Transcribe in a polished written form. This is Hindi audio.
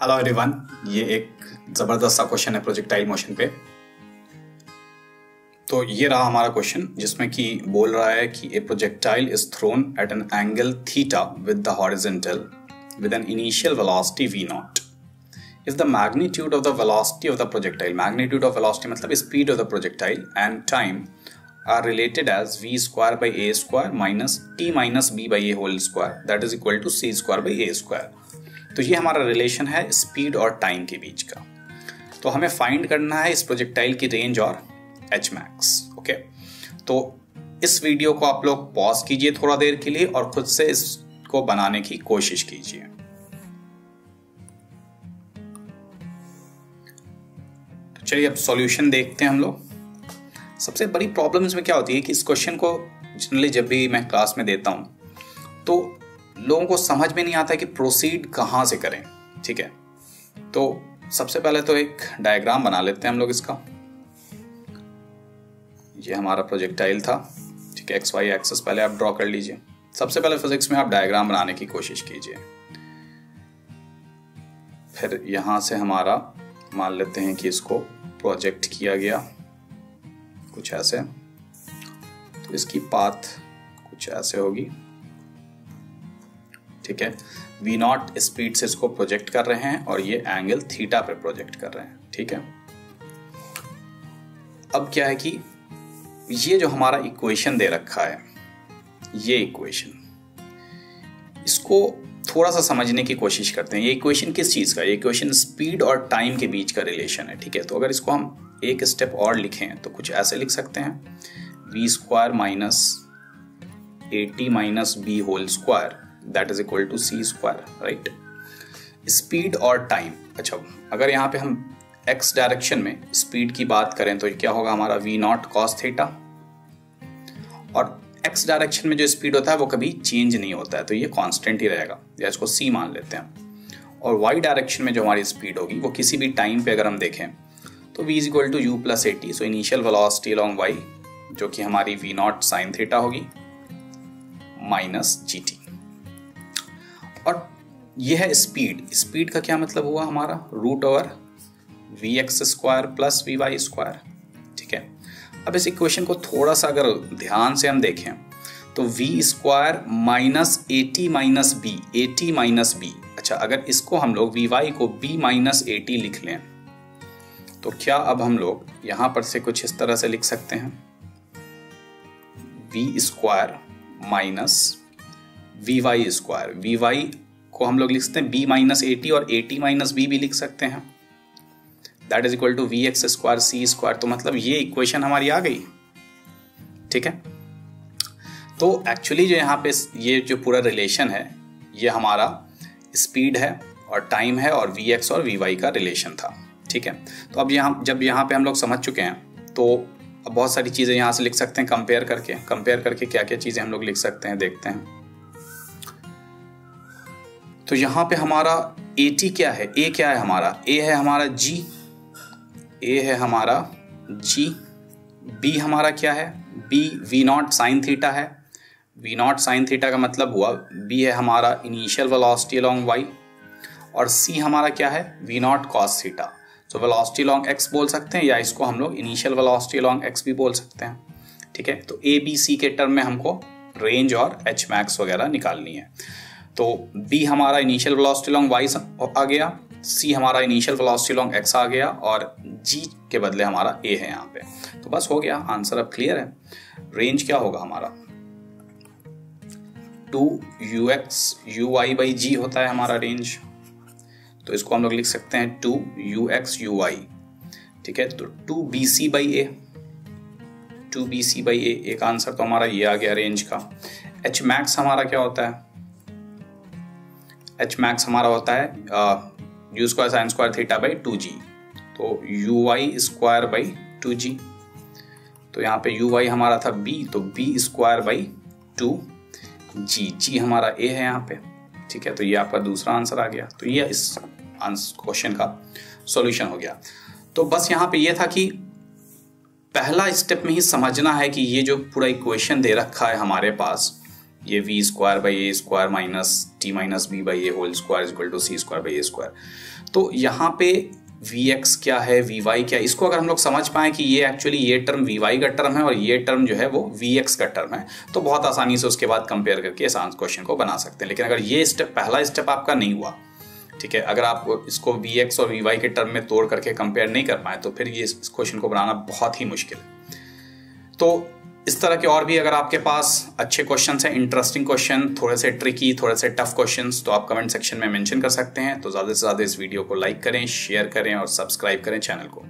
हेलो एवरीवन, ये एक ज़बरदस्त सा क्वेश्चन है प्रोजेक्टाइल मोशन पे। तो ये रहा हमारा क्वेश्चन जिसमें कि बोल रहा है कि a projectile is thrown at an angle theta with the horizontal with an initial velocity v naught. If the magnitude of the velocity of the projectile, magnitude of velocity मतलब speed of the projectile and time are related as v square by a square minus t minus b by a whole square that is equal to c square by a square. तो ये हमारा रिलेशन है स्पीड और टाइम के बीच का। तो हमें फाइंड करना है इस प्रोजेक्टाइल की रेंज और एच मैक्स। ओके, तो इस वीडियो को आप लोग पॉज कीजिए थोड़ा देर के लिए और खुद से इसको बनाने की कोशिश कीजिए। तो चलिए अब सॉल्यूशन देखते हैं हम लोग। सबसे बड़ी प्रॉब्लम इसमें क्या होती है कि इस क्वेश्चन को जनरली जब भी मैं क्लास में देता हूं तो लोगों को समझ में नहीं आता कि प्रोसीड कहाँ से करें। ठीक है, तो सबसे पहले तो एक डायग्राम बना लेते हैं हम लोग इसका। ये हमारा प्रोजेक्टाइल था, ठीक है, एक्स वाई एक्सिस पहले आप ड्रॉ कर लीजिए। सबसे पहले फिजिक्स में आप डायग्राम बनाने की कोशिश कीजिए। फिर यहां से हमारा मान लेते हैं कि इसको प्रोजेक्ट किया गया कुछ ऐसे, तो इसकी पाथ कुछ ऐसे होगी। ठीक है, v नॉट स्पीड से इसको प्रोजेक्ट कर रहे हैं और ये एंगल थीटा पे प्रोजेक्ट कर रहे हैं। ठीक है, अब क्या है कि ये जो हमारा इक्वेशन दे रखा है, ये इक्वेशन, इसको थोड़ा सा समझने की कोशिश करते हैं। ये इक्वेशन किस चीज का? ये इक्वेशन स्पीड और टाइम के बीच का रिलेशन है। ठीक है, तो अगर इसको हम एक स्टेप और लिखें तो कुछ ऐसे लिख सकते हैं, v square minus AT minus b whole square that is equal to c square, right. Speed और टाइम। अच्छा, अगर यहाँ पे हम x डायरेक्शन में स्पीड की बात करें तो क्या होगा हमारा v नॉट कॉस थीटा, और x डायरेक्शन में जो स्पीड होता है वो कभी चेंज नहीं होता है, तो ये कांस्टेंट ही रहेगा, या इसको c मान लेते हैं। और y डायरेक्शन में जो हमारी स्पीड होगी वो किसी भी टाइम पे अगर हम देखें तो v is equal to u plus AT, so initial velocity along y जो कि हमारी v नॉट साइन थीटा होगी माइनस gt। और यह है स्पीड। स्पीड का क्या मतलब हुआ हमारा? Root over V X square plus V Y square. ठीक है, अब इस इक्वेशन को थोड़ा सा अगर ध्यान से हम देखें तो V square minus AT minus B, AT minus B. अच्छा, अगर इसको हम लोग वी वाई को b माइनस AT लिख लें तो क्या अब हम लोग यहां पर से कुछ इस तरह से लिख सकते हैं, V square minus V Y square. V Y को हम लोग लिख सकते हैं b माइनस AT और AT माइनस b भी लिख सकते हैं, that is equal to V X square C square. तो मतलब ये इक्वेशन हमारी आ गई। ठीक है, तो एक्चुअली जो यहाँ पे ये जो पूरा रिलेशन है ये हमारा स्पीड है और टाइम है और वी एक्स और वी वाई का रिलेशन था। ठीक है, तो अब जब यहाँ पे हम लोग समझ चुके हैं तो अब बहुत सारी चीजें यहाँ से लिख सकते हैं कंपेयर करके क्या क्या चीजें हम लोग लिख सकते हैं देखते हैं। तो यहाँ पे हमारा AT क्या है, A क्या है हमारा? A है हमारा G, A है हमारा G, B हमारा क्या है? B V not sine theta है। V नॉट साइन थीटा का मतलब हुआ B है हमारा इनिशियल वेलोसिटी अलोंग Y, और C हमारा क्या है? V not cos theta. तो वेलोसिटी अलोंग X बोल सकते हैं या इसको हम लोग इनिशियल वेलोसिटी अलोंग X भी बोल सकते हैं। ठीक है, तो A B C के टर्म में हमको रेंज और H मैक्स वगैरह निकालनी है। तो B हमारा इनिशियल वेलोसिटी अलोंग y आ गया, C हमारा इनिशियल वेलोसिटी अलोंग x आ गया, और G के बदले हमारा A है यहाँ पे। तो बस हो गया, आंसर अब क्लियर है। रेंज क्या होगा हमारा? 2ux uy बाई g होता है हमारा रेंज, तो इसको हम लोग लिख सकते हैं 2ux uy। ठीक है, तो 2bc by a, 2bc by a, एक आंसर तो हमारा ये आ गया रेंज का। h मैक्स हमारा क्या होता है? H मैक्स हमारा होता है u square sine square theta by 2g, तो uy स्क्वायर बाई 2g। तो यहाँ पे uy हमारा था b, तो b square by 2g, g हमारा a है यहाँ पे। ठीक है, तो ये आपका दूसरा आंसर आ गया। तो ये इस क्वेश्चन का सॉल्यूशन हो गया। तो बस यहाँ पे ये था कि पहला स्टेप में ही समझना है कि ये जो पूरा इक्वेशन दे रखा है हमारे पास ये V square by A square minus T minus B by A whole square is equal to C square by A square. तो यहाँ पे वी एक्स क्या है, वी वाई क्या है, इसको अगर हम लोग समझ पाएँ कि ये एक्चुअली ये टर्म वी वाई का टर्म है और ये टर्म जो है वो वी एक्स का टर्म है, तो बहुत आसानी से उसके बाद कंपेयर करके इस क्वेश्चन को बना सकते हैं। लेकिन अगर ये स्टेप, पहला स्टेप आपका नहीं हुआ, ठीक है, अगर आप इसको वी एक्स और वी वाई के टर्म में तोड़ करके कंपेयर नहीं कर पाए तो फिर ये इस क्वेश्चन को बनाना बहुत ही मुश्किल है। तो इस तरह के और भी अगर आपके पास अच्छे क्वेश्चन हैं, इंटरेस्टिंग क्वेश्चन, थोड़े से ट्रिकी, थोड़े से टफ क्वेश्चंस, तो आप कमेंट सेक्शन में मेंशन कर सकते हैं। तो ज़्यादा से ज़्यादा इस वीडियो को लाइक करें, शेयर करें और सब्सक्राइब करें चैनल को।